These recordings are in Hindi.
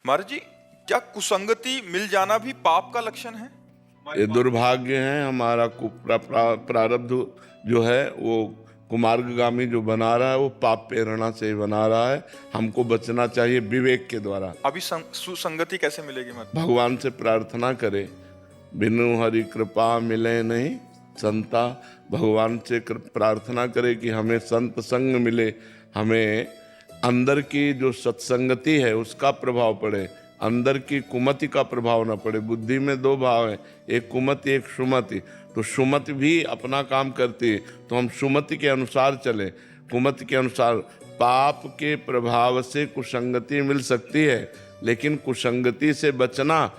महाराज जी, क्या कुसंगति मिल जाना भी पाप का लक्षण है? ये दुर्भाग्य है हमारा। प्रारब्ध जो है वो कुमार्गगामी जो बना रहा है वो पाप प्रेरणा से ही बना रहा है। हमको बचना चाहिए विवेक के द्वारा। अभी सुसंगति कैसे मिलेगी महाराज? भगवान से प्रार्थना करे, बिनु हरि कृपा मिले नहीं संता। भगवान से प्रार्थना करे कि हमें संत संग मिले, हमें अंदर की जो सत्संगति है उसका प्रभाव पड़े, अंदर की कुमति का प्रभाव न पड़े। बुद्धि में दो भाव है, एक कुमति एक सुमति। तो सुमति भी अपना काम करती है, तो हम सुमति के अनुसार चले, कुमति के अनुसार। पाप के प्रभाव से कुसंगति मिल सकती है, लेकिन कुसंगति से बचना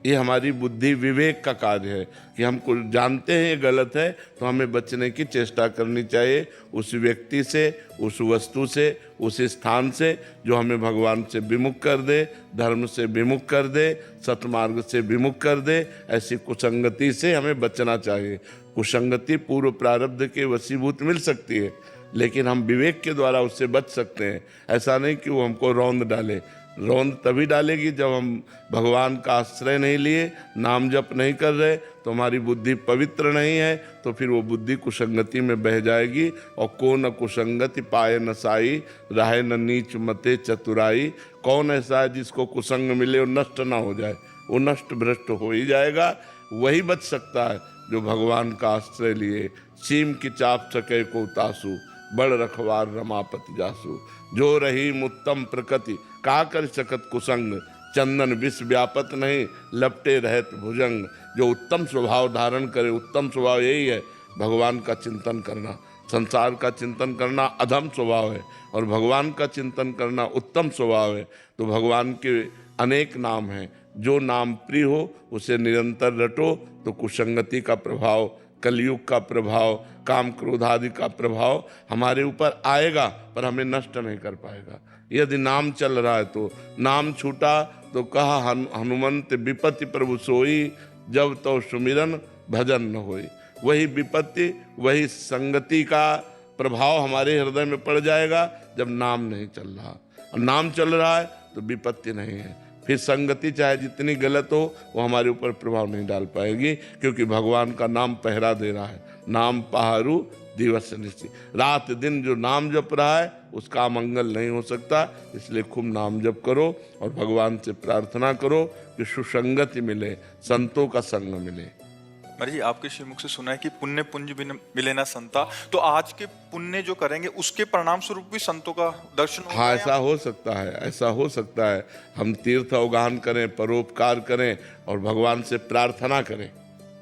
ये हमारी बुद्धि विवेक का कार्य है कि हम कुछ जानते हैं ये गलत है, तो हमें बचने की चेष्टा करनी चाहिए उस व्यक्ति से, उस वस्तु से, उस स्थान से जो हमें भगवान से विमुख कर दे, धर्म से विमुख कर दे, सतमार्ग से विमुख कर दे। ऐसी कुसंगति से हमें बचना चाहिए। कुसंगति पूर्व प्रारब्ध के वशीभूत मिल सकती है, लेकिन हम विवेक के द्वारा उससे बच सकते हैं। ऐसा नहीं कि वो हमको रौंद डाले। रौंद तभी डालेगी जब हम भगवान का आश्रय नहीं लिए, नाम जप नहीं कर रहे, तो हमारी बुद्धि पवित्र नहीं है, तो फिर वो बुद्धि कुसंगति में बह जाएगी। और को न कुसंगति पाए न साई, राहे न नीच मते चतुराई। कौन ऐसा है जिसको कुसंग मिले और नष्ट ना हो जाए? वो नष्ट भ्रष्ट हो ही जाएगा। वही बच सकता है जो भगवान का आश्रय लिए। सीम की चाप सके को तासु, बड़ रखवार रमापति जासु। जो रही मुत्तम प्रकृति, का कर सकत कुसंग। चंदन विष व्यापत नहीं, लपटे रहत भुजंग। जो उत्तम स्वभाव धारण करे, उत्तम स्वभाव यही है भगवान का चिंतन करना। संसार का चिंतन करना अधम स्वभाव है और भगवान का चिंतन करना उत्तम स्वभाव है। तो भगवान के अनेक नाम हैं, जो नाम प्रिय हो उसे निरंतर रटो, तो कुसंगति का प्रभाव, कलयुग का प्रभाव, काम क्रोध आदि का प्रभाव हमारे ऊपर आएगा, पर हमें नष्ट नहीं कर पाएगा। यदि नाम चल रहा है तो नाम छूटा तो कहा हनुमंत विपत्ति प्रभु सोई, जब तो सुमिरन भजन न होई। वही विपत्ति, वही संगति का प्रभाव हमारे हृदय में पड़ जाएगा जब नाम नहीं चल रहा। और नाम चल रहा है तो विपत्ति नहीं है, फिर संगति चाहे जितनी गलत हो वो हमारे ऊपर प्रभाव नहीं डाल पाएगी, क्योंकि भगवान का नाम पहरा दे रहा है। नाम पहारू दिवस निश्चि, रात दिन जो नाम जप रहा है उसका मंगल नहीं हो सकता। इसलिए खूब नाम जप करो और भगवान से प्रार्थना करो कि सुसंगति मिले, संतों का संग मिले। महाराज जी, आपके श्रीमुख से सुना है कि पुण्य पुंज मिले ना संता, तो आज के पुण्य जो करेंगे उसके परिणाम स्वरूप भी संतों का दर्शन होगा? हाँ, ऐसा हो सकता है, ऐसा हो सकता है। हम तीर्थ अवगाहन करें, परोपकार करें और भगवान से प्रार्थना करें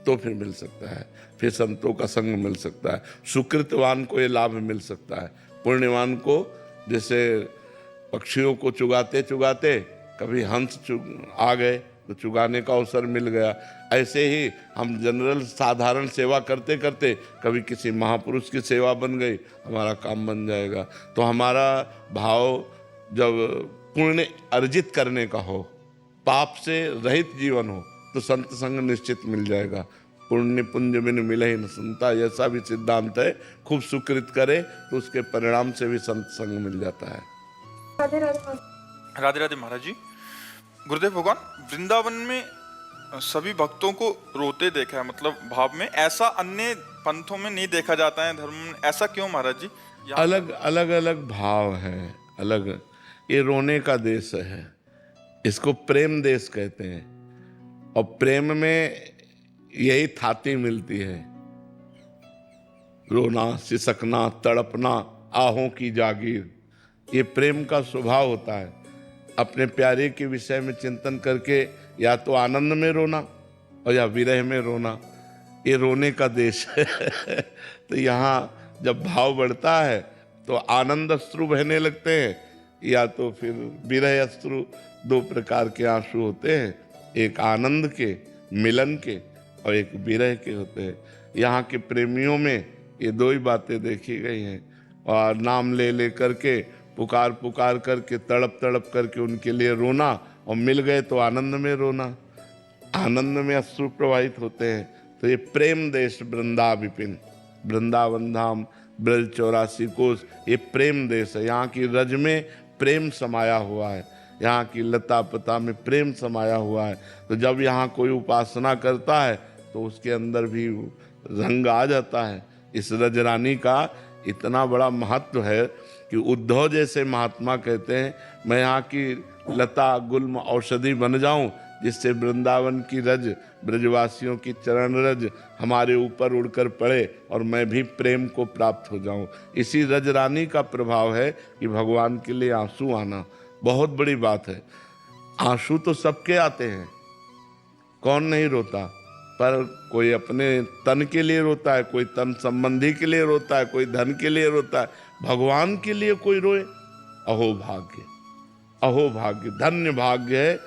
तो फिर मिल सकता है, फिर संतों का संग मिल सकता है। सुकृतवान को ये लाभ मिल सकता है। पुण्यवान को जैसे पक्षियों को चुगाते चुगाते कभी हंस आ गए तो चुगाने का अवसर मिल गया, ऐसे ही हम जनरल साधारण सेवा करते करते कभी किसी महापुरुष की सेवा बन गई, हमारा काम बन जाएगा। तो हमारा भाव जब पुण्य अर्जित करने का हो, पाप से रहित जीवन हो, तो संत संग निश्चित मिल जाएगा। पुण्य पुंज बिन मिले ही न संता, ऐसा भी सिद्धांत है। खूब सुकृत करे तो उसके परिणाम से भी संत संग मिल जाता है। राधे राधे महाराज जी। गुरुदेव भगवान, वृंदावन में सभी भक्तों को रोते देखा है, मतलब भाव में, ऐसा अन्य पंथों में नहीं देखा जाता है धर्म में, ऐसा क्यों महाराज जी? अलग अलग अलग भाव है, अलग। ये रोने का देश है, इसको प्रेम देश कहते हैं। और प्रेम में यही थाती मिलती है, रोना, सिसकना, तड़पना, आहों की जागीर। ये प्रेम का स्वभाव होता है। अपने प्यारे के विषय में चिंतन करके या तो आनंद में रोना और या विरह में रोना, ये रोने का देश है। तो यहाँ जब भाव बढ़ता है तो आनंद अश्रु बहने लगते हैं, या तो फिर विरह अश्रु। दो प्रकार के आंसू होते हैं, एक आनंद के मिलन के और एक विरह के होते हैं। यहाँ के प्रेमियों में ये दो ही बातें देखी गई हैं। और नाम ले ले करके, पुकार पुकार करके, तड़प तड़प करके उनके लिए रोना, और मिल गए तो आनंद में रोना, आनंद में अश्रु प्रवाहित होते हैं। तो ये प्रेम देश वृंदा विपिन, वृंदावन धाम, ब्रज 84 कोस, ये प्रेम देश है। यहाँ की रज में प्रेम समाया हुआ है। यहाँ की लता पता में प्रेम समाया हुआ है। तो जब यहाँ कोई उपासना करता है तो उसके अंदर भी रंग आ जाता है। इस रजरानी का इतना बड़ा महत्व है कि उद्धव जैसे महात्मा कहते हैं, मैं यहाँ की लता गुल्म औषधि बन जाऊं, जिससे वृंदावन की रज, ब्रजवासियों की चरण रज हमारे ऊपर उड़कर पड़े और मैं भी प्रेम को प्राप्त हो जाऊं। इसी रजरानी का प्रभाव है कि भगवान के लिए आंसू आना बहुत बड़ी बात है। आंसू तो सबके आते हैं, कौन नहीं रोता, पर कोई अपने तन के लिए रोता है, कोई तन संबंधी के लिए रोता है, कोई धन के लिए रोता है। भगवान के लिए कोई रोए, अहो भाग्य, अहो भाग्य, धन्य भाग्य है।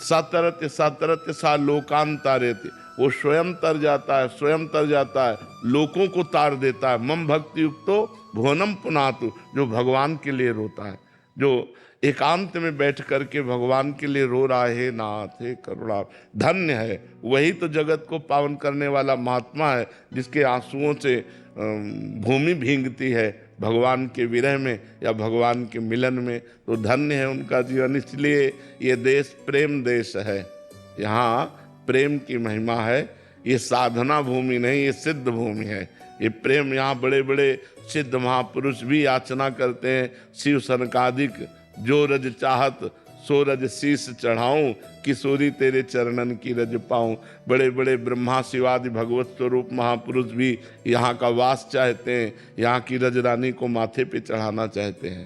सतरत्य सतरत्य सा लोकांतारेति, वो स्वयं तर जाता है, स्वयं तर जाता है, लोगों को तार देता है। मम भक्ति युक्तो भुवनम पुनातु, जो भगवान के लिए रोता है, जो एकांत में बैठ करके भगवान के लिए रो रहा है, नाथ हे करुणा, धन्य है। वही तो जगत को पावन करने वाला महात्मा है, जिसके आंसुओं से भूमि भींगती है भगवान के विरह में या भगवान के मिलन में। तो धन्य है उनका जीवन। इसलिए ये देश प्रेम देश है, यहाँ प्रेम की महिमा है। ये साधना भूमि नहीं, ये सिद्ध भूमि है। ये प्रेम, यहाँ बड़े बड़े सिद्ध महापुरुष भी याचना करते हैं, शिव सनकादिक, जो रज चाहत सो रज शीस चढ़ाऊं, किशोरी तेरे चरणन की रज पाऊं। बड़े बड़े ब्रह्मा शिवादि भगवत स्वरूप महापुरुष भी यहाँ का वास चाहते हैं, यहाँ की रजरानी को माथे पे चढ़ाना चाहते हैं।